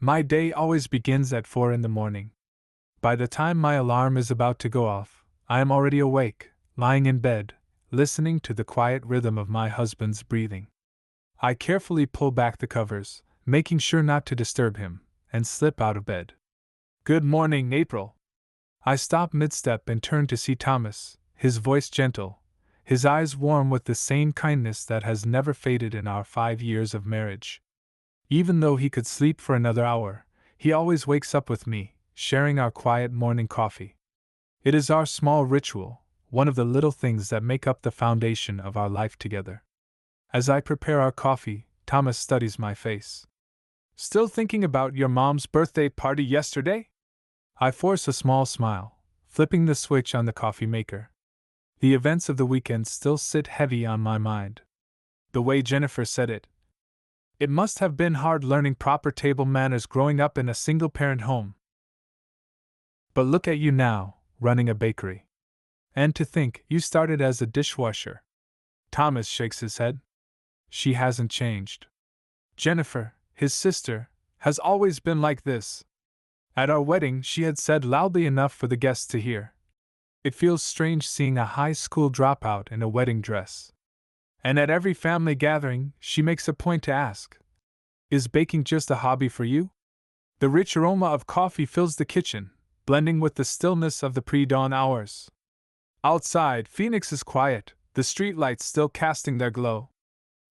My day always begins at 4 in the morning. By the time my alarm is about to go off, I am already awake, lying in bed, listening to the quiet rhythm of my husband's breathing. I carefully pull back the covers, making sure not to disturb him, and slip out of bed. "Good morning, April." I stop mid-step and turn to see Thomas, his voice gentle, his eyes warm with the same kindness that has never faded in our 5 years of marriage. Even though he could sleep for another hour, he always wakes up with me, sharing our quiet morning coffee. It is our small ritual, one of the little things that make up the foundation of our life together. As I prepare our coffee, Thomas studies my face. "Still thinking about your mom's birthday party yesterday?" I force a small smile, flipping the switch on the coffee maker. The events of the weekend still sit heavy on my mind. The way Jennifer said it. It must have been hard learning proper table manners growing up in a single-parent home. But look at you now, running a bakery. And to think you started as a dishwasher. Thomas shakes his head. She hasn't changed. Jennifer, his sister, has always been like this. At our wedding, she had said loudly enough for the guests to hear. It feels strange seeing a high school dropout in a wedding dress. And at every family gathering, she makes a point to ask, "Is baking just a hobby for you?" The rich aroma of coffee fills the kitchen, blending with the stillness of the pre-dawn hours. Outside, Phoenix is quiet, the streetlights still casting their glow.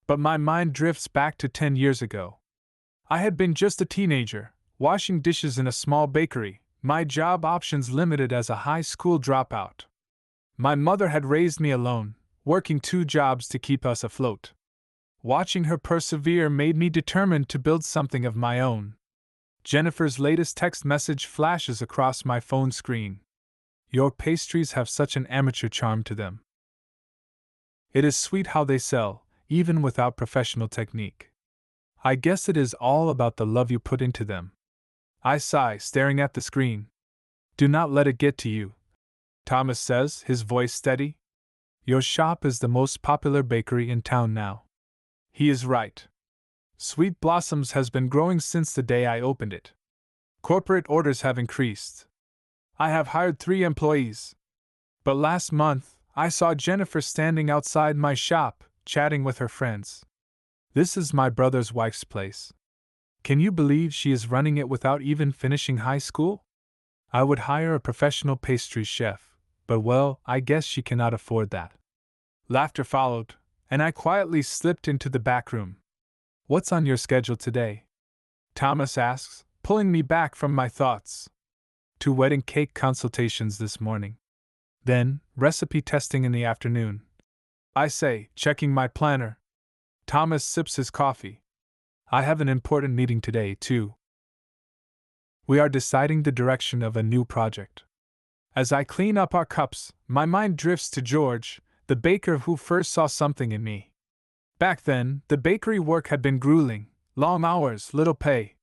But my mind drifts back to 10 years ago. I had been just a teenager, washing dishes in a small bakery, my job options limited as a high school dropout. My mother had raised me alone, working 2 jobs to keep us afloat. Watching her persevere made me determined to build something of my own. Jennifer's latest text message flashes across my phone screen. "Your pastries have such an amateur charm to them. It is sweet how they sell, even without professional technique. I guess it is all about the love you put into them." I sigh, staring at the screen. "Do not let it get to you," Thomas says, his voice steady. "Your shop is the most popular bakery in town now." He is right. Sweet Blossoms has been growing since the day I opened it. Corporate orders have increased. I have hired 3 employees. But last month, I saw Jennifer standing outside my shop, chatting with her friends. This is my brother's wife's place. Can you believe she is running it without even finishing high school? I would hire a professional pastry chef, but well, I guess she cannot afford that. Laughter followed, and I quietly slipped into the back room. "What's on your schedule today?" Thomas asks, pulling me back from my thoughts. 2 wedding cake consultations this morning. Then, recipe testing in the afternoon. I say, checking my planner. Thomas sips his coffee. "I have an important meeting today, too. We are deciding the direction of a new project." As I clean up our cups, my mind drifts to George, the baker who first saw something in me. Back then, the bakery work had been grueling, long hours, little pay.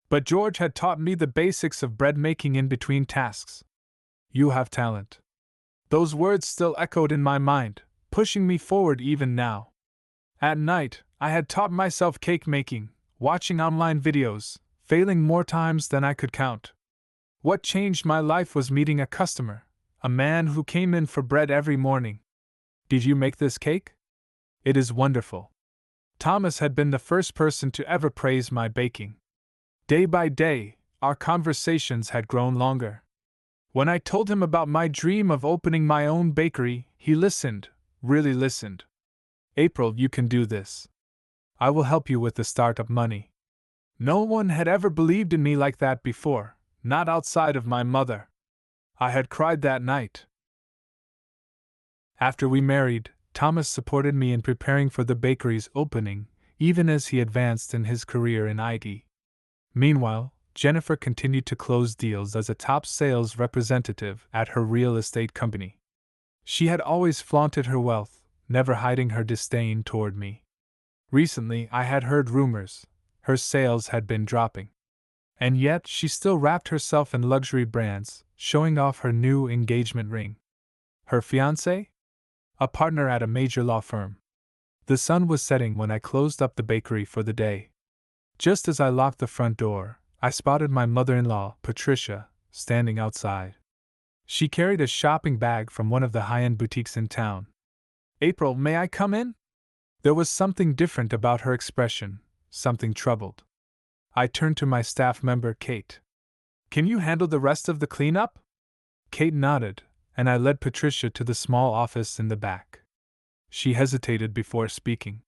But George had taught me the basics of bread making in between tasks. "You have talent." Those words still echoed in my mind, pushing me forward even now. At night, I had taught myself cake making, watching online videos, failing more times than I could count. What changed my life was meeting a customer, a man who came in for bread every morning. "Did you make this cake?" "It is wonderful." Thomas had been the first person to ever praise my baking. Day by day, our conversations had grown longer. When I told him about my dream of opening my own bakery, he listened, really listened. "April, you can do this. I will help you with the startup money." No one had ever believed in me like that before, not outside of my mother. I had cried that night. After we married, Thomas supported me in preparing for the bakery's opening, even as he advanced in his career in IT. Meanwhile, Jennifer continued to close deals as a top sales representative at her real estate company. She had always flaunted her wealth, never hiding her disdain toward me. Recently, I had heard rumors. Her sales had been dropping. And yet, she still wrapped herself in luxury brands, showing off her new engagement ring. Her fiancé? A partner at a major law firm. The sun was setting when I closed up the bakery for the day. Just as I locked the front door, I spotted my mother-in-law, Patricia, standing outside. She carried a shopping bag from one of the high-end boutiques in town. "April, may I come in?" There was something different about her expression, something troubled. I turned to my staff member, Kate. "Can you handle the rest of the cleanup?" Kate nodded, and I led Patricia to the small office in the back. She hesitated before speaking.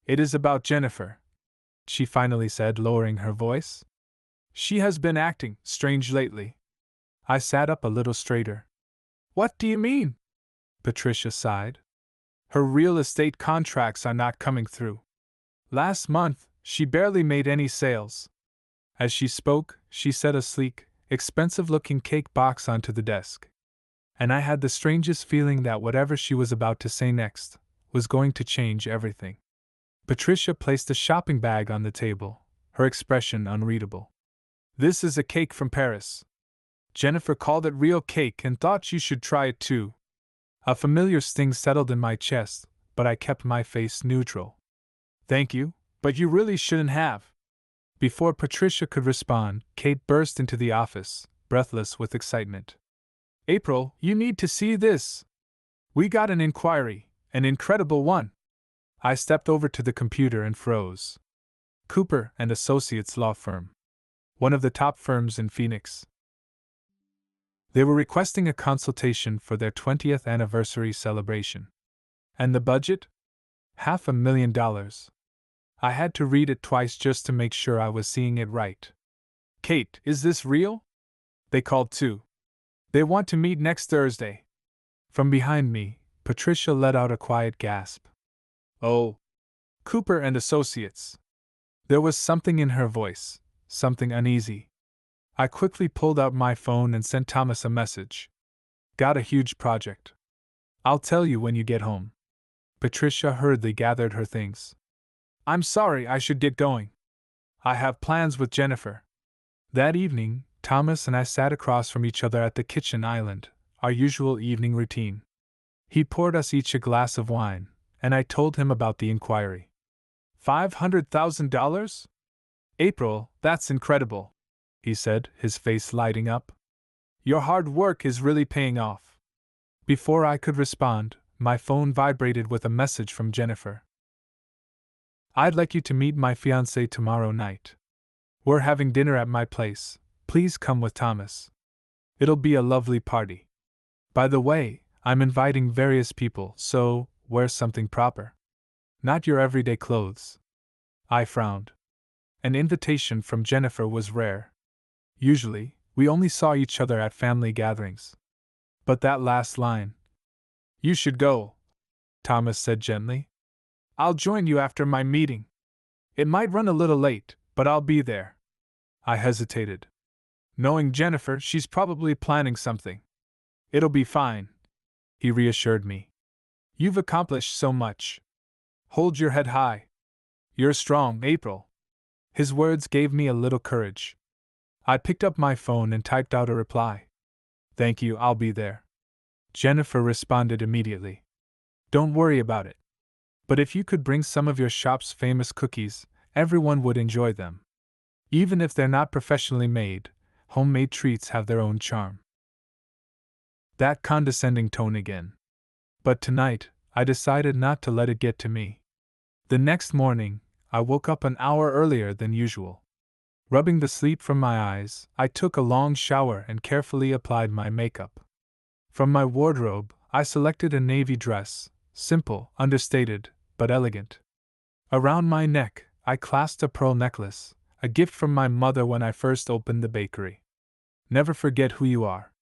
"It is about Jennifer," she finally said, lowering her voice. "She has been acting strange lately." I sat up a little straighter. "What do you mean?" Patricia sighed. "Her real estate contracts are not coming through. Last month, she barely made any sales." As she spoke, she set a sleek, expensive-looking cake box onto the desk. And I had the strangest feeling that whatever she was about to say next was going to change everything. Patricia placed a shopping bag on the table, her expression unreadable. "This is a cake from Paris. Jennifer called it real cake and thought you should try it too." A familiar sting settled in my chest, but I kept my face neutral. "Thank you, but you really shouldn't have." Before Patricia could respond, Kate burst into the office, breathless with excitement. "April, you need to see this. We got an inquiry, an incredible one." I stepped over to the computer and froze. Cooper and Associates law firm. One of the top firms in Phoenix. They were requesting a consultation for their 20th anniversary celebration. And the budget? $500,000. I had to read it twice just to make sure I was seeing it right. "Kate, is this real?" They called too. "They want to meet next Thursday." From behind me, Patricia let out a quiet gasp. "Oh, Cooper and Associates." There was something in her voice, something uneasy. I quickly pulled out my phone and sent Thomas a message. "Got a huge project. I'll tell you when you get home." Patricia hurriedly gathered her things. "I'm sorry, I should get going. I have plans with Jennifer." That evening, Thomas and I sat across from each other at the kitchen island, our usual evening routine. He poured us each a glass of wine, and I told him about the inquiry. $500,000? "April, that's incredible," he said, his face lighting up. "Your hard work is really paying off." Before I could respond, my phone vibrated with a message from Jennifer. "I'd like you to meet my fiancé tomorrow night. We're having dinner at my place. Please come with Thomas. It'll be a lovely party. By the way, I'm inviting various people, so wear something proper. Not your everyday clothes." I frowned. An invitation from Jennifer was rare. Usually, we only saw each other at family gatherings. But that last line, "You should go," Thomas said gently. "I'll join you after my meeting. It might run a little late, but I'll be there." I hesitated. Knowing Jennifer, she's probably planning something. "It'll be fine," he reassured me. "You've accomplished so much. Hold your head high. You're strong, April." His words gave me a little courage. I picked up my phone and typed out a reply. "Thank you, I'll be there." Jennifer responded immediately. "Don't worry about it. But if you could bring some of your shop's famous cookies, everyone would enjoy them. Even if they're not professionally made, homemade treats have their own charm." That condescending tone again. But tonight, I decided not to let it get to me. The next morning, I woke up an hour earlier than usual. Rubbing the sleep from my eyes, I took a long shower and carefully applied my makeup. From my wardrobe, I selected a navy dress, simple, understated, but elegant. Around my neck, I clasped a pearl necklace, a gift from my mother when I first opened the bakery. "Never forget who you are."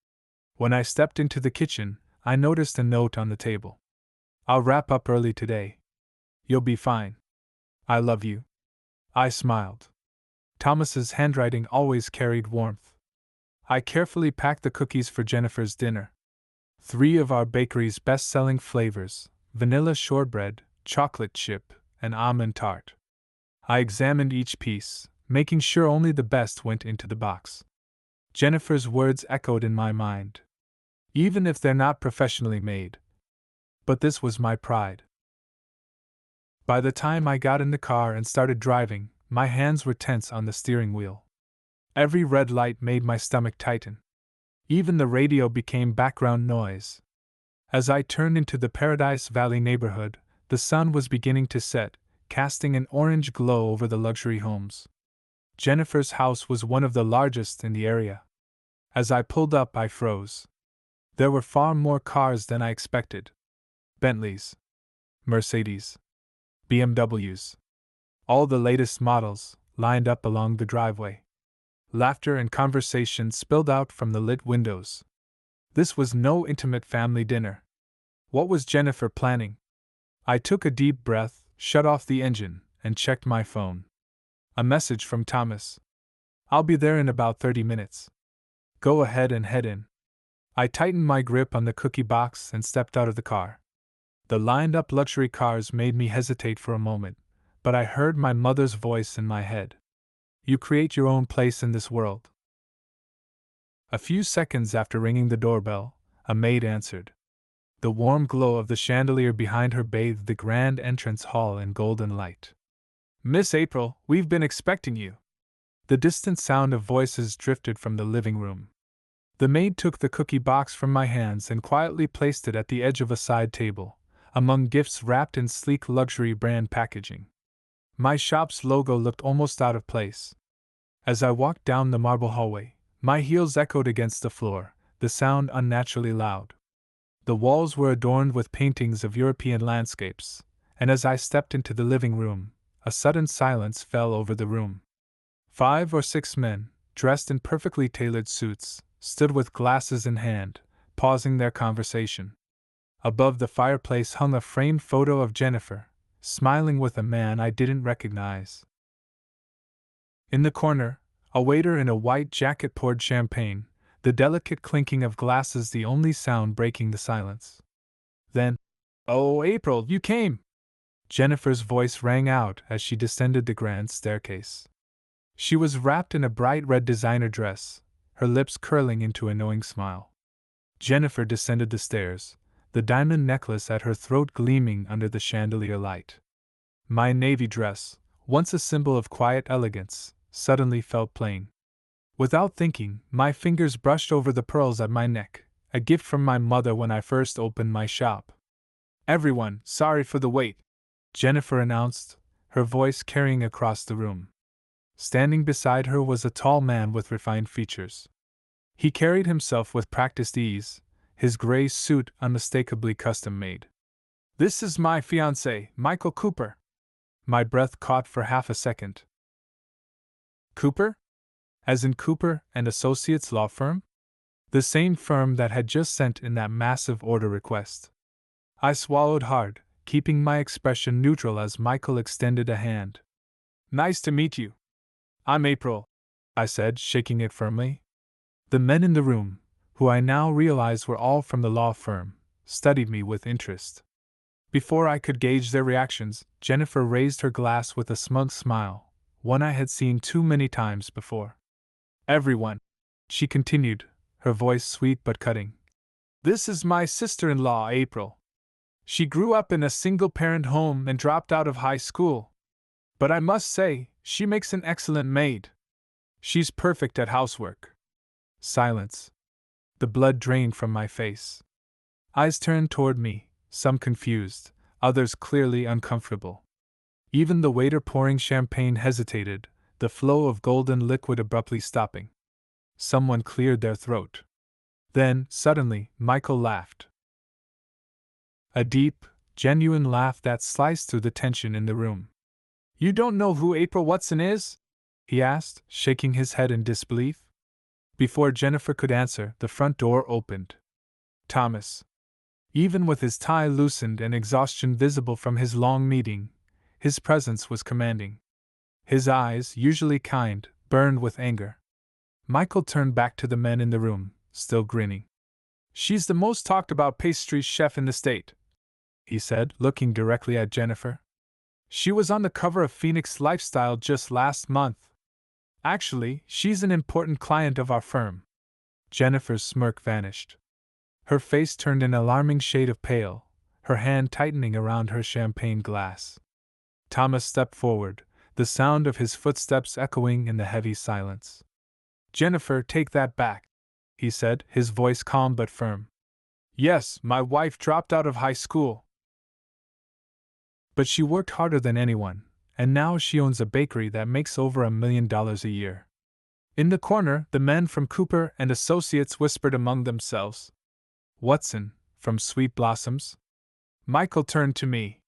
When I stepped into the kitchen, I noticed a note on the table. "I'll wrap up early today. You'll be fine. I love you." I smiled. Thomas's handwriting always carried warmth. I carefully packed the cookies for Jennifer's dinner. 3 of our bakery's best-selling flavors: vanilla shortbread, chocolate chip, and almond tart. I examined each piece, making sure only the best went into the box. Jennifer's words echoed in my mind. Even if they're not professionally made. But this was my pride. By the time I got in the car and started driving, my hands were tense on the steering wheel. Every red light made my stomach tighten. Even the radio became background noise. As I turned into the Paradise Valley neighborhood, the sun was beginning to set, casting an orange glow over the luxury homes. Jennifer's house was one of the largest in the area. As I pulled up, I froze. There were far more cars than I expected. Bentleys, Mercedes, BMWs. All the latest models, lined up along the driveway. Laughter and conversation spilled out from the lit windows. This was no intimate family dinner. What was Jennifer planning? I took a deep breath, shut off the engine, and checked my phone. A message from Thomas. "I'll be there in about 30 minutes. Go ahead and head in." I tightened my grip on the cookie box and stepped out of the car. The lined-up luxury cars made me hesitate for a moment, but I heard my mother's voice in my head. "You create your own place in this world." A few seconds after ringing the doorbell, a maid answered. The warm glow of the chandelier behind her bathed the grand entrance hall in golden light. "Miss April, we've been expecting you." The distant sound of voices drifted from the living room. The maid took the cookie box from my hands and quietly placed it at the edge of a side table, among gifts wrapped in sleek luxury brand packaging. My shop's logo looked almost out of place. As I walked down the marble hallway, my heels echoed against the floor, the sound unnaturally loud. The walls were adorned with paintings of European landscapes, and as I stepped into the living room, a sudden silence fell over the room. 5 or 6 men, dressed in perfectly tailored suits, stood with glasses in hand, pausing their conversation. Above the fireplace hung a framed photo of Jennifer, smiling with a man I didn't recognize. In the corner, a waiter in a white jacket poured champagne, the delicate clinking of glasses the only sound breaking the silence. Then, "Oh, April, you came!" Jennifer's voice rang out as she descended the grand staircase. She was wrapped in a bright red designer dress, her lips curling into a knowing smile. Jennifer descended the stairs, the diamond necklace at her throat gleaming under the chandelier light. My navy dress, once a symbol of quiet elegance, suddenly felt plain. Without thinking, my fingers brushed over the pearls at my neck, a gift from my mother when I first opened my shop. "Everyone, sorry for the wait," Jennifer announced, her voice carrying across the room. Standing beside her was a tall man with refined features. He carried himself with practiced ease, his gray suit unmistakably custom-made. "This is my fiancé, Michael Cooper." My breath caught for half a second. Cooper? As in Cooper and Associates law firm? The same firm that had just sent in that massive order request. I swallowed hard, keeping my expression neutral as Michael extended a hand. "Nice to meet you. I'm April," I said, shaking it firmly. The men in the room, who I now realized were all from the law firm, studied me with interest. Before I could gauge their reactions, Jennifer raised her glass with a smug smile, one I had seen too many times before. "Everyone," she continued, her voice sweet but cutting. "This is my sister-in-law, April. She grew up in a single-parent home and dropped out of high school. But I must say, she makes an excellent maid. She's perfect at housework." Silence. The blood drained from my face. Eyes turned toward me, some confused, others clearly uncomfortable. Even the waiter pouring champagne hesitated, the flow of golden liquid abruptly stopping. Someone cleared their throat. Then, suddenly, Michael laughed. A deep, genuine laugh that sliced through the tension in the room. "You don't know who April Watson is?" he asked, shaking his head in disbelief. Before Jennifer could answer, the front door opened. Thomas. Even with his tie loosened and exhaustion visible from his long meeting, his presence was commanding. His eyes, usually kind, burned with anger. Michael turned back to the men in the room, still grinning. "She's the most talked about pastry chef in the state," he said, looking directly at Jennifer. "She was on the cover of Phoenix Lifestyle just last month. Actually, she's an important client of our firm." Jennifer's smirk vanished. Her face turned an alarming shade of pale, her hand tightening around her champagne glass. Thomas stepped forward, the sound of his footsteps echoing in the heavy silence. "Jennifer, take that back," he said, his voice calm but firm. "Yes, my wife dropped out of high school. But she worked harder than anyone, and now she owns a bakery that makes over $1 million a year." In the corner, the men from Cooper and Associates whispered among themselves. "Watson, from Sweet Blossoms?" Michael turned to me.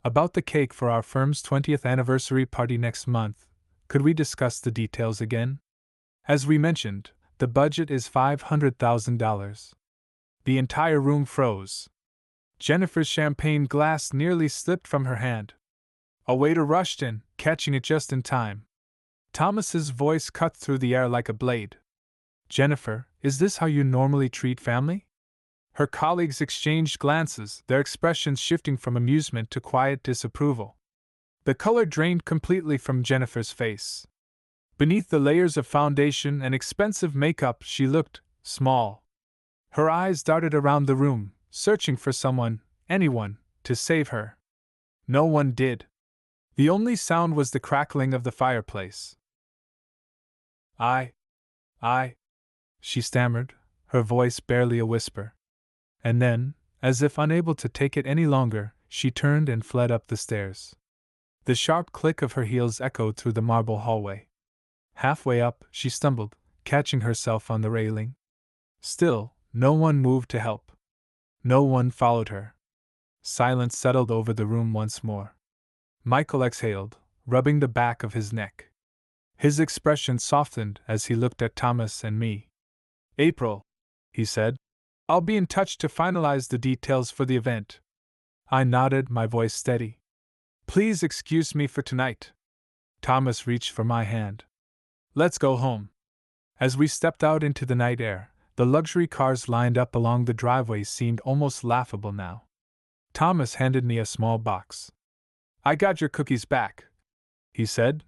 "About the cake for our firm's 20th anniversary party next month. Could we discuss the details again? As we mentioned, the budget is $500,000. The entire room froze. Jennifer's champagne glass nearly slipped from her hand. A waiter rushed in, catching it just in time. Thomas's voice cut through the air like a blade. "Jennifer, is this how you normally treat family?" Her colleagues exchanged glances, their expressions shifting from amusement to quiet disapproval. The color drained completely from Jennifer's face. Beneath the layers of foundation and expensive makeup, she looked small. Her eyes darted around the room, searching for someone, anyone, to save her. No one did. The only sound was the crackling of the fireplace. I, she stammered, her voice barely a whisper. And then, as if unable to take it any longer, she turned and fled up the stairs. The sharp click of her heels echoed through the marble hallway. Halfway up, she stumbled, catching herself on the railing. Still, no one moved to help. No one followed her. Silence settled over the room once more. Michael exhaled, rubbing the back of his neck. His expression softened as he looked at Thomas and me. "April," he said, "I'll be in touch to finalize the details for the event." I nodded, my voice steady. "Please excuse me for tonight." Thomas reached for my hand. "Let's go home." As we stepped out into the night air, the luxury cars lined up along the driveway seemed almost laughable now. Thomas handed me a small box. "I got your cookies back," he said.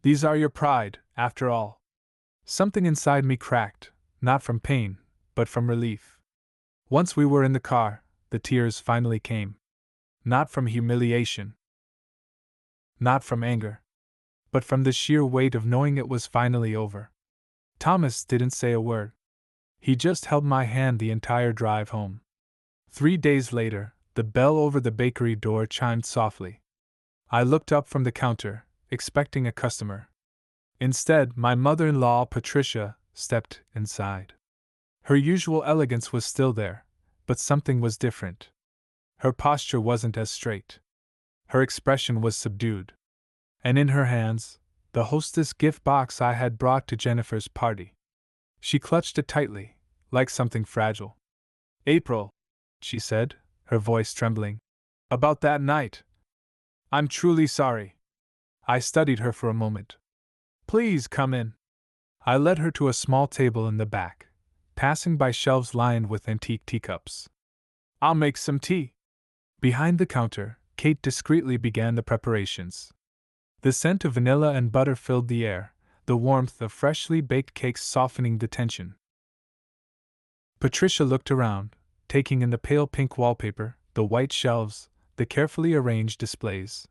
"These are your pride, after all." Something inside me cracked, not from pain, but from relief. Once we were in the car, the tears finally came. Not from humiliation. Not from anger. But from the sheer weight of knowing it was finally over. Thomas didn't say a word. He just held my hand the entire drive home. 3 days later, the bell over the bakery door chimed softly. I looked up from the counter, expecting a customer. Instead, my mother-in-law, Patricia, stepped inside. Her usual elegance was still there, but something was different. Her posture wasn't as straight. Her expression was subdued. And in her hands, the hostess gift box I had brought to Jennifer's party. She clutched it tightly, like something fragile. "April," she said, her voice trembling, "about that night. I'm truly sorry." I studied her for a moment. "Please come in." I led her to a small table in the back, passing by shelves lined with antique teacups. "I'll make some tea." Behind the counter, Kate discreetly began the preparations. The scent of vanilla and butter filled the air, the warmth of freshly baked cakes softening the tension. Patricia looked around, taking in the pale pink wallpaper, the white shelves, the carefully arranged displays.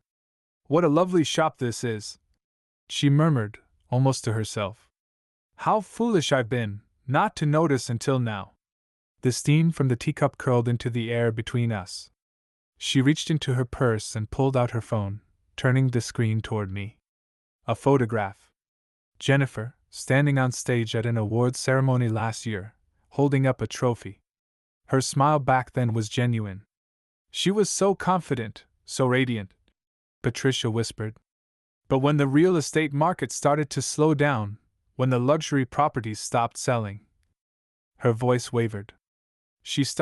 "What a lovely shop this is," she murmured, almost to herself. "How foolish I've been, not to notice until now." The steam from the teacup curled into the air between us. She reached into her purse and pulled out her phone, turning the screen toward me. A photograph. Jennifer, standing on stage at an awards ceremony last year, holding up a trophy. Her smile back then was genuine. She was so confident, so radiant, Patricia whispered. But when the real estate market started to slow down, when the luxury properties stopped selling, her voice wavered. She started